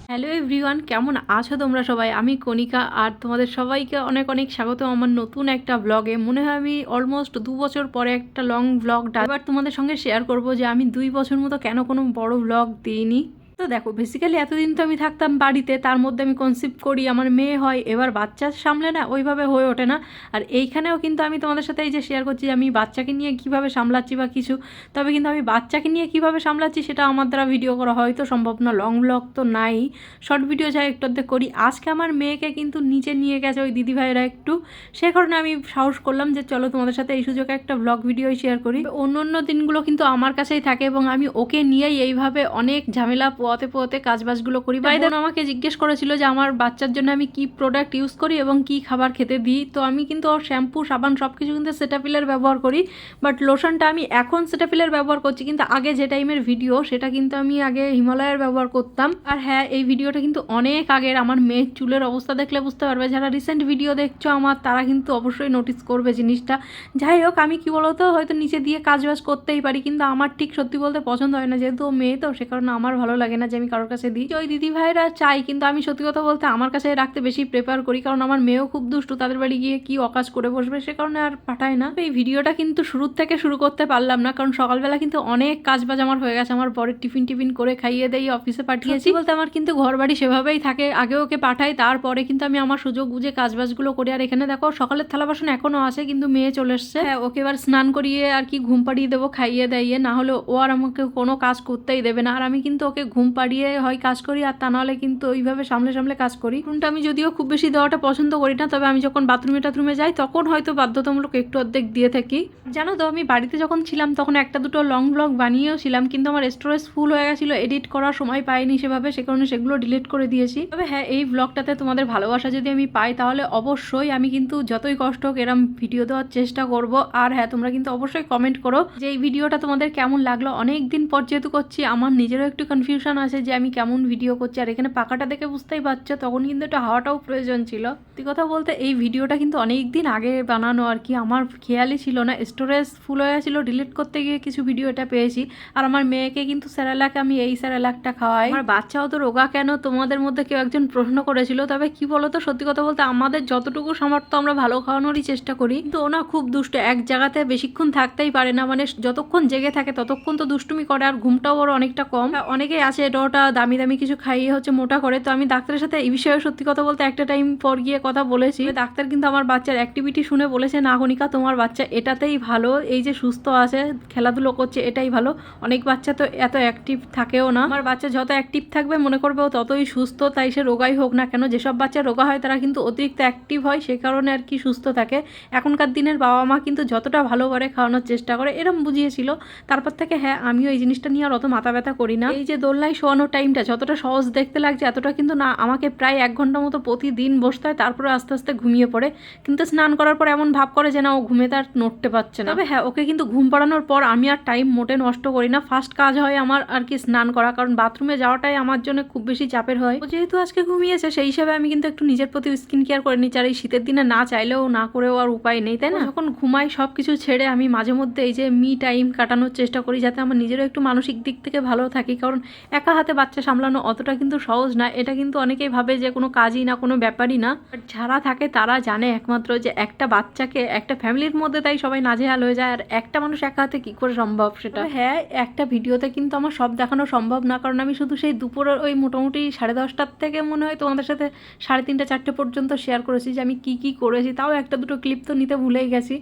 Hello everyone, কেমন আছো তোমরা সবাই? আমি কণিকা আর তোমাদের সবাইকে অনেক অনেক স্বাগত আমার নতুন একটা ব্লগে। মনে হয় আমি অলমোস্ট 2 বছর পরে একটা লং ব্লগটা এবার তোমাদের সঙ্গে শেয়ার করব যে আমি 2 বছর মতো কেন কোনো বড় ব্লগ দিইনি। তো দেখো, বেসিক্যালি এতদিন তো আমি থাকতাম বাড়িতে, তার মধ্যে আমি কনসিভ করি, আমার মেয়ে হয়, এবার বাচ্চা সামলে না ওইভাবে হয়ে ওঠে না। আর এইখানেও কিন্তু আমি তোমাদের সাথে এই যে শেয়ার করছি যে আমি বাচ্চাকে নিয়ে কিভাবে সামলাচ্ছি বা কিছু, তবে কিন্তু আমি বাচ্চাকে নিয়ে কিভাবে সামলাচ্ছি সেটা আমার দ্বারা ভিডিও করা হয়তো সম্ভব না। লং ব্লগ তো নাই, শর্ট ভিডিও যাই একটু অর্ধেক করি। আজকে আমার মেয়েকে কিন্তু নিচে নিয়ে গেছে ওই দিদিভাইরা একটু, সে কারণে আমি সাহস করলাম যে চলো তোমাদের সাথে এই সুযোগে একটা ব্লগ ভিডিওই শেয়ার করি। অন্য অন্য দিনগুলো কিন্তু আমার কাছেই থাকে এবং আমি ওকে নিয়েই এইভাবে অনেক ঝামেলা পোয়াতে পোয়াতে কাজবাজগুলো করি। ভাই বোন আমাকে জিজ্ঞেস করেছিল যে আমার বাচ্চার জন্য আমি কি প্রোডাক্ট ইউজ করি এবং কি খাবার খেতে দিই। তো আমি কিন্তু ওর শ্যাম্পু সাবান সব কিছু কিন্তু সেটাফিলের ব্যবহার করি, বাট লোশনটা আমি এখন সেটাফিলের ব্যবহার করছি, কিন্তু আগে যে টাইমের ভিডিও সেটা কিন্তু আমি আগে হিমালয়ের ব্যবহার করতাম। আর হ্যাঁ, এই ভিডিওটা কিন্তু অনেক আগের। আমার মেয়ের চুলের অবস্থা দেখলে বুঝতে পারবে, যারা রিসেন্ট ভিডিও দেখছো আমার, তারা কিন্তু অবশ্যই নোটিস করবে জিনিসটা। যাই হোক, আমি কি বলতো হয়তো নিচে দিয়ে কাজবাজ করতেই পারি, কিন্তু আমার ঠিক সত্যি বলতে পছন্দ হয় না, যেহেতু ও মেয়ে তো সে কারণে আমার ভালো লাগে না যে আমি কারোর কাছে দিই। ওই দিদি ভাইরা চাই, কিন্তু আমি সত্যি কথা বলতে আমার কাছে রাখতে বেশি প্রেফার করি, কারণ আমার মেয়েও খুব দুষ্টু, তাদের বাড়ি গিয়ে কি অকাজ করে বসবে, সে কারণে আর পাঠায় না। এই ভিডিওটা কিন্তু শুরুর থেকে শুরু করতে পারলাম না, কারণ সকালবেলা কিন্তু অনেক কাজবাজ আমার হয়ে গেছে। আমার বরের টিফিন করে খাইয়ে দেই, অফিসে পাঠিয়েছি বলতে আমার কিন্তু ঘর বাড়ি সেভাবেই থাকে, আগে ওকে পাঠাই, তারপরে কিন্তু আমি আমার সুযোগ বুঝে কাজবাজগুলো করি। আর এখানে দেখো সকালের থালা বাসন এখনো আছে, কিন্তু মেয়ে চলে এসছে। হ্যাঁ, ওকে এবার স্নান করিয়ে আর কি ঘুম পাড়িয়ে দেবো, খাইয়ে দাইয়ে, না হলে ও আর আমাকে কোনো কাজ করতেই দেবে না। আর আমি কিন্তু ওকে ঘুম পাড়িয়ে হয় কাজ করি, আর তা নাহলে কিন্তু ওইভাবে সামলে সামলে কাজ করি। ঘুমটা আমি যদিও খুব বেশি দেওয়াটা পছন্দ করি না, তবে আমি যখন বাথরুমে যাই তখন হয়তো বাধ্যতামূলক একটু অর্ধেক দিয়ে থাকি। জানো তো, আমি বাড়িতে যখন ছিলাম তখন একটা দুটো লং ব্লগ বানিয়েও ছিলাম, কিন্তু আমার স্টোরেজ ফুল হয়ে গেছিলো, এডিট করার সময় পাইনি সেভাবে, সে কারণে সেগুলো ডিলিট করে দিয়েছি। তবে হ্যাঁ, এই ব্লগটাতে তোমাদের ভালোবাসা যদি আমি পাই তাহলে অবশ্যই আমি কিন্তু যতই কষ্ট হোক এরম ভিডিও দেওয়ার চেষ্টা করব। আর হ্যাঁ, তোমরা কিন্তু অবশ্যই কমেন্ট করো যে এই ভিডিওটা তোমাদের কেমন লাগলো। অনেক দিন পর যেহেতু করছি, আমার নিজেরও একটু কনফিউশন আছে যে আমি কেমন ভিডিও করছি। আর এখানে পাকাটা দেখে বুঝতেই পারছো, তখন কিন্তু একটু হাওয়াটাও প্রয়োজন ছিল। সত্যি কথা বলতে এই ভিডিওটা কিন্তু অনেক দিন আগে বানানো আর কি, আমার খেয়ালই ছিল না, স্টোরেজ ফুল হয়ে গেছিলো, ডিলিট করতে গিয়ে কিছু ভিডিও এটা পেয়েছি। আর আমার মেয়েকে কিন্তু স্যারেলাক, আমি এই স্যারেলাকটা খাওয়াই। আমার বাচ্চাও তো রোগা কেন, তোমাদের মধ্যে কেউ একজন প্রশ্ন করেছিল। তবে কি বলতো, সত্যি কথা বলতে আমাদের যতটুকু সামর্থ্য আমরা ভালো খাওয়ানোরই চেষ্টা করি, কিন্তু ওনা খুব দুষ্ট, এক জায়গাতে বেশিক্ষণ থাকতেই পারে না, মানে যতক্ষণ জেগে থাকে ততক্ষণ তো দুষ্টুমি করে, আর ঘুমটাও ওর অনেকটা কম। অনেকেই আছে এটা ওটা দামি দামি কিছু খাইয়ে হচ্ছে মোটা করে। তো আমি ডাক্তারের সাথে এই বিষয়ে সত্যি কথা বলতে একটা টাইম পর গিয়ে কথা বলেছি, ডাক্তার কিন্তু আমার বাচ্চার অ্যাক্টিভিটি শুনে বলেছে, না কণিকা, তোমার বাচ্চা এটাতেই ভালো, এই যে সুস্থ আছে খেলাধুলো করছে এটাই ভালো। অনেক বাচ্চা তো এত অ্যাক্টিভ থাকেও না, আমার বাচ্চা যত অ্যাক্টিভ থাকবে মনে করবে ও ততই সুস্থ, তাই সে রোগাই হোক না কেন। যেসব বাচ্চা রোগা হয় তারা কিন্তু অতিরিক্ত অ্যাক্টিভ হয়, সে কারণে আর কি সুস্থ থাকে। এখনকার দিনের বাবা মা কিন্তু যতটা ভালো করে খাওয়ানোর চেষ্টা করে, এরম বুঝিয়েছিল। তারপর থেকে হ্যাঁ, আমিও এই জিনিসটা নিয়ে আর অত মাথা ব্যথা করি না। এই যে দোলনায় শোয়ানোর টাইমটা যতটা সহজ দেখতে লাগছে এতটা কিন্তু না, আমাকে প্রায় 1 ঘন্টা মতো প্রতিদিন বসতে হয়, তারপরে আস্তে আস্তে ঘুমিয়ে পড়ে। কিন্তু স্নান করার পর এমন ভাব করে যে না, ও ঘুমে তার নড়তে পারছে না। তবে হ্যাঁ, ওকে কিন্তু ঘুম পাড়ানোর পর আমি আর টাইম মোটে নষ্ট করি না, ফার্স্ট কাজ হয় আমার আর কি স্নান করা, কারণ বাথরুমে যাওয়াটাই আমার জন্য খুব বেশি চাপের হয়। ও যেহেতু আজকে ঘুমিয়েছে সেই হিসাবে আমি কিন্তু একটু নিজের প্রতি স্কিন কেয়ার করে নিচ্ছি। আর এই শীতের দিনে না চাইলেও না করেও আর উপায় নেই, তাই না? যখন ঘুমাই সব কিছু ছেড়ে আমি মাঝে মধ্যে এই যে মি টাইম কাটানোর চেষ্টা করি, যাতে আমার নিজেরও একটু মানসিক দিক থেকে ভালো থাকি, কারণ একা হাতে বাচ্চা সামলানো অতটা কিন্তু সহজ না। এটা কিন্তু অনেকেই ভাবে যে কোনো কাজই না, কোনো ব্যাপারই না, বাট যারা থাকে তারা জানে একমাত্র যে একটা বাচ্চাকে একটা ফ্যামিলির মধ্যে তাই সবাই নাজেহাল হয়ে যায়, আর একটা মানুষ একা হাতে কী করে সম্ভব সেটা। হ্যাঁ, একটা ভিডিওতে কিন্তু আমার সব দেখানো সম্ভব না, কারণ আমি শুধু সেই দুপুরের ওই মোটামুটি 10:30টার থেকে মনে হয় তোমাদের সাথে 3:30 4টে পর্যন্ত শেয়ার করেছি যে আমি কি কি করেছি, তাও একটা দুটো ক্লিপ তো নিতে ভুলেই গেছি।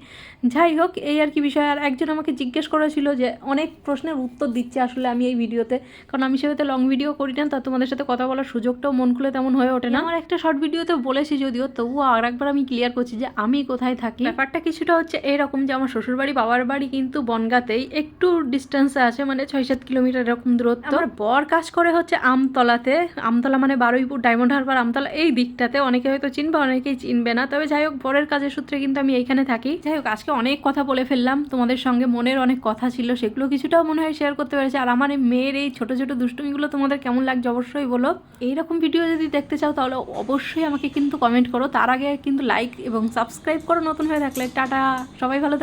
যাই হোক, এই আর কি বিষয়। আর একজন আমাকে জিজ্ঞেস করেছিল যে অনেক প্রশ্নের উত্তর দিচ্ছে আসলে আমি এই ভিডিওতে, কারণ আমি সেভাবে লং ভিডিও করি না, তা তোমাদের সাথে কথা বলার সুযোগটাও মন খুলে তেমন হয়ে ওঠে না। আমার একটা শর্ট ভিডিওতে বলেছি যদিও, তবুও আর একবার আমি ক্লিয়ার করছি যে আমি কোথায় থাকি। ব্যাপারটা কিছুটা হচ্ছে এরকম যে আমার শ্বশুরবাড়ি বাবার বাড়ি কিন্তু বনগাঁতেই, একটু ডিস্টেন্সে আছে, মানে 6-7 কিলোমিটার এরকম দূরত্ব। আমার বর কাজ করে হচ্ছে আমতলাতে, আমতলা মানে বারুইপুর, ডায়মন্ড হারবার, আমতলা এই দিকটাতে। অনেকে হয়তো চিনবে, অনেকেই চিনবে না, তবে যাই হোক বরের কাজের সূত্রে কিন্তু আমি এইখানে থাকি। যাই হোক, আজকে অনেক কথা বলে ফেললাম তোমাদের সঙ্গে, মনের অনেক কথা ছিল, সেগুলো কিছুটাও মনে হয় শেয়ার করতে পেরেছি। আর আমার এই মেয়ের এই ছোট ছোট দুষ্টুমিগুলো তোমাদের কেমন লাগছে অবশ্যই বলো। এইরকম ভিডিও যদি দেখতে চাও তাহলে অবশ্যই আমাকে কিন্তু কমেন্ট করো, তার আগে কিন্তু লাইক এবং সাবস্ক্রাইব করো নতুন হয়ে থাকলে। টাটা, সবাই ভালো থাকো।